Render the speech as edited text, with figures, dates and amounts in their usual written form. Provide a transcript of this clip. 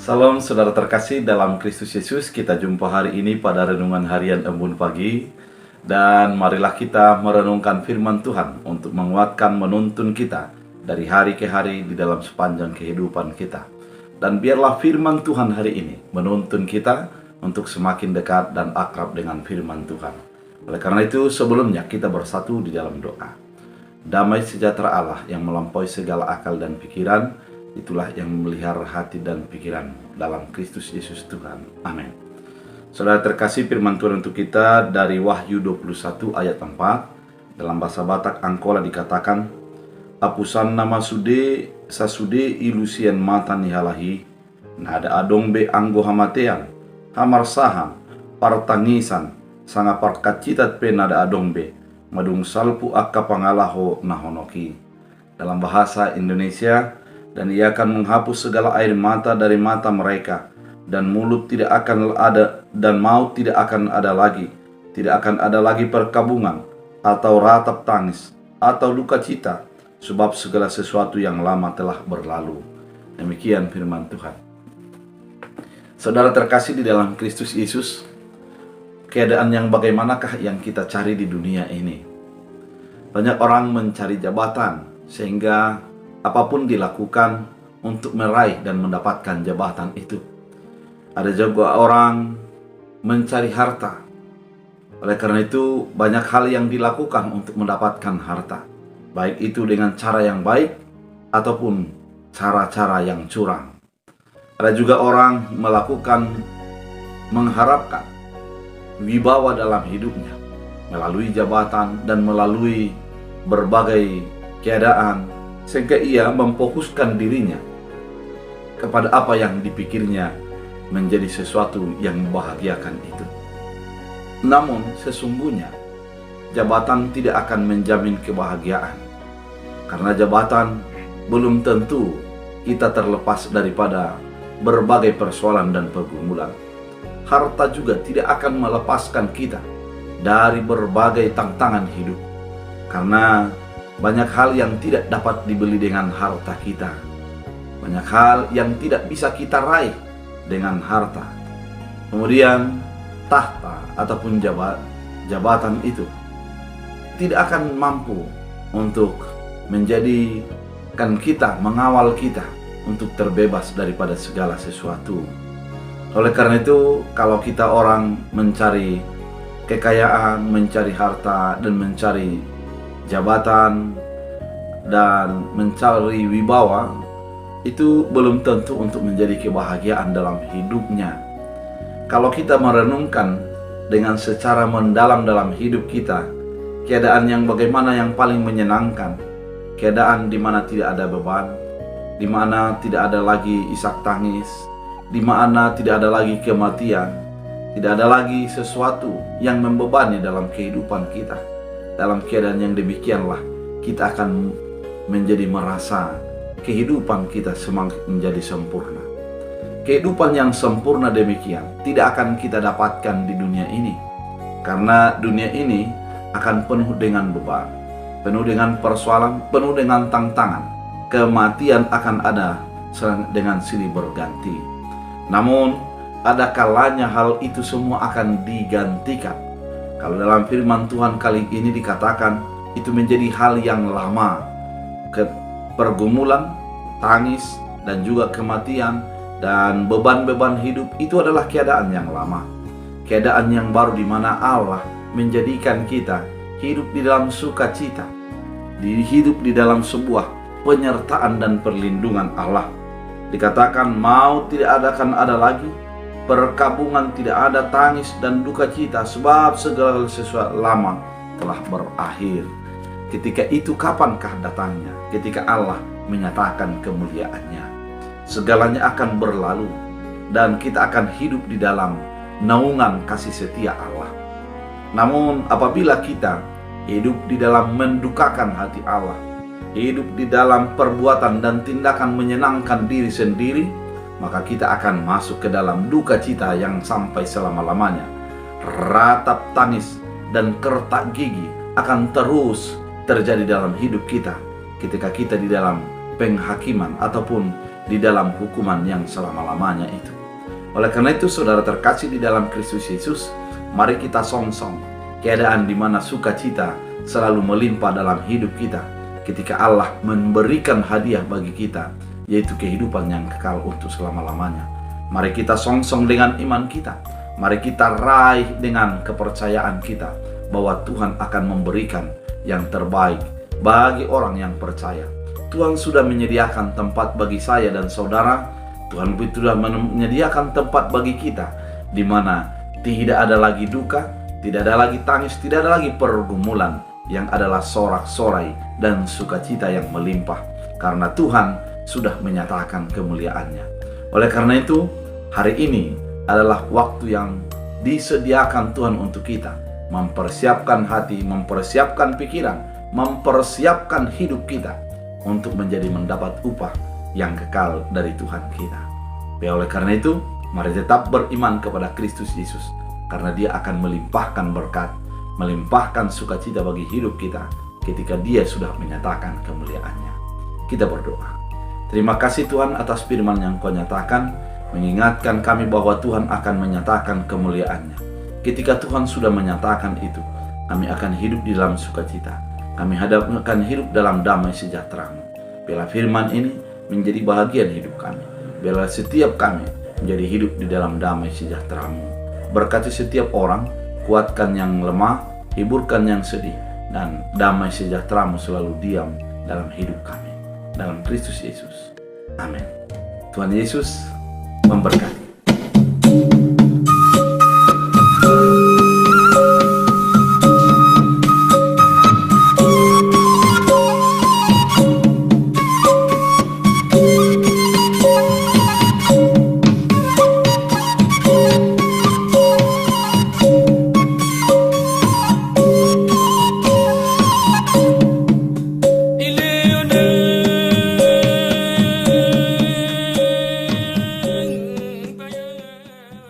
Salam saudara terkasih dalam Kristus Yesus. Kita jumpa hari ini pada renungan harian Embun Pagi. Dan marilah kita merenungkan firman Tuhan untuk menguatkan menuntun kita dari hari ke hari di dalam sepanjang kehidupan kita. Dan biarlah firman Tuhan hari ini menuntun kita untuk semakin dekat dan akrab dengan firman Tuhan. Oleh karena itu sebelumnya kita bersatu di dalam doa. Damai sejahtera Allah yang melampaui segala akal dan pikiran, itulah yang memelihara hati dan pikiran dalam Kristus Yesus Tuhan. Amin. Saudara terkasih, firman Tuhan untuk kita dari Wahyu 21 ayat 4. Dalam bahasa Batak Angkola dikatakan, "Apusan nama sude sasude ilusian mata nihalahi, nada adong be anggo hamatean, hamar saham, partangisan, sanga parkacitat pe nada adong be, madung salpu akka pangalaho nahonoki." Dalam bahasa Indonesia, dan ia akan menghapus segala air mata dari mata mereka, dan mulut tidak akan ada, dan maut tidak akan ada lagi. Tidak akan ada lagi perkabungan, atau ratap tangis, atau duka cita, sebab segala sesuatu yang lama telah berlalu. Demikian firman Tuhan. Saudara terkasih di dalam Kristus Yesus, keadaan yang bagaimanakah yang kita cari di dunia ini? Banyak orang mencari jabatan, sehingga apapun dilakukan untuk meraih dan mendapatkan jabatan itu. Ada juga orang mencari harta. Oleh karena itu, banyak hal yang dilakukan untuk mendapatkan harta. Baik itu dengan cara yang baik ataupun cara-cara yang curang. Ada juga orang mengharapkan wibawa dalam hidupnya melalui jabatan dan melalui berbagai keadaan, sehingga ia memfokuskan dirinya kepada apa yang dipikirnya menjadi sesuatu yang membahagiakan itu. Namun sesungguhnya jabatan tidak akan menjamin kebahagiaan, karena jabatan belum tentu kita terlepas daripada berbagai persoalan dan pergumulan. Harta juga tidak akan melepaskan kita dari berbagai tantangan hidup, karena banyak hal yang tidak dapat dibeli dengan harta kita. Banyak hal yang tidak bisa kita raih dengan harta. Kemudian tahta ataupun jabatan itu tidak akan mampu untuk menjadikan kita, mengawal kita untuk terbebas daripada segala sesuatu. Oleh karena itu, kalau kita orang mencari kekayaan, mencari harta, dan mencari jabatan dan mencari wibawa, itu belum tentu untuk menjadi kebahagiaan dalam hidupnya. Kalau kita merenungkan dengan secara mendalam dalam hidup kita, keadaan yang bagaimana yang paling menyenangkan, keadaan di mana tidak ada beban, di mana tidak ada lagi isak tangis, di mana tidak ada lagi kematian, tidak ada lagi sesuatu yang membebani dalam kehidupan kita. Dalam keadaan yang demikianlah kita akan menjadi merasa kehidupan kita semakin menjadi sempurna. Kehidupan yang sempurna demikian tidak akan kita dapatkan di dunia ini, karena dunia ini akan penuh dengan beban, penuh dengan persoalan, penuh dengan tantangan. Kematian akan ada dengan silih berganti. Namun ada kalanya hal itu semua akan digantikan. Kalau dalam firman Tuhan kali ini dikatakan itu menjadi hal yang lama, pergumulan, tangis, dan juga kematian dan beban-beban hidup itu adalah keadaan yang lama, keadaan yang baru di mana Allah menjadikan kita hidup di dalam sukacita, hidup di dalam sebuah penyertaan dan perlindungan Allah. Dikatakan maut tidak akan ada lagi, perkabungan tidak ada, tangis dan duka cita, sebab segala sesuatu lama telah berakhir. Ketika itu kapankah datangnya? Ketika Allah menyatakan kemuliaannya. Segalanya akan berlalu dan kita akan hidup di dalam naungan kasih setia Allah. Namun apabila kita hidup di dalam mendukakan hati Allah, hidup di dalam perbuatan dan tindakan menyenangkan diri sendiri, maka kita akan masuk ke dalam duka cita yang sampai selama-lamanya. Ratap tangis dan kertak gigi akan terus terjadi dalam hidup kita ketika kita di dalam penghakiman ataupun di dalam hukuman yang selama-lamanya itu. Oleh karena itu, saudara terkasih di dalam Kristus Yesus, mari kita song-song keadaan di mana sukacita selalu melimpah dalam hidup kita ketika Allah memberikan hadiah bagi kita, yaitu kehidupan yang kekal untuk selama-lamanya. Mari kita song-song dengan iman kita. Mari kita raih dengan kepercayaan kita bahwa Tuhan akan memberikan yang terbaik bagi orang yang percaya. Tuhan sudah menyediakan tempat bagi saya dan saudara. Tuhan sudah menyediakan tempat bagi kita di mana tidak ada lagi duka, tidak ada lagi tangis, tidak ada lagi pergumulan, yang adalah sorak-sorai dan sukacita yang melimpah karena Tuhan sudah menyatakan kemuliaannya. Oleh karena itu, hari ini adalah waktu yang disediakan Tuhan untuk kita mempersiapkan hati, mempersiapkan pikiran, mempersiapkan hidup kita untuk mendapat upah yang kekal dari Tuhan kita. Oleh karena itu, mari tetap beriman kepada Kristus Yesus, karena Dia akan melimpahkan berkat, melimpahkan sukacita bagi hidup kita ketika Dia sudah menyatakan kemuliaannya. Kita berdoa. Terima kasih Tuhan atas firman yang Kau nyatakan, mengingatkan kami bahwa Tuhan akan menyatakan kemuliaannya. Ketika Tuhan sudah menyatakan itu, kami akan hidup di dalam sukacita. Kami akan hidup dalam damai sejahtera-Mu. Biarlah firman ini menjadi bahagian hidup kami. Biarlah setiap kami menjadi hidup di dalam damai sejahtera-Mu. Berkati setiap orang, kuatkan yang lemah, hiburkan yang sedih, dan damai sejahtera-Mu selalu diam dalam hidup kami. Dalam Kristus Yesus. Amin. Tuhan Yesus memberkati.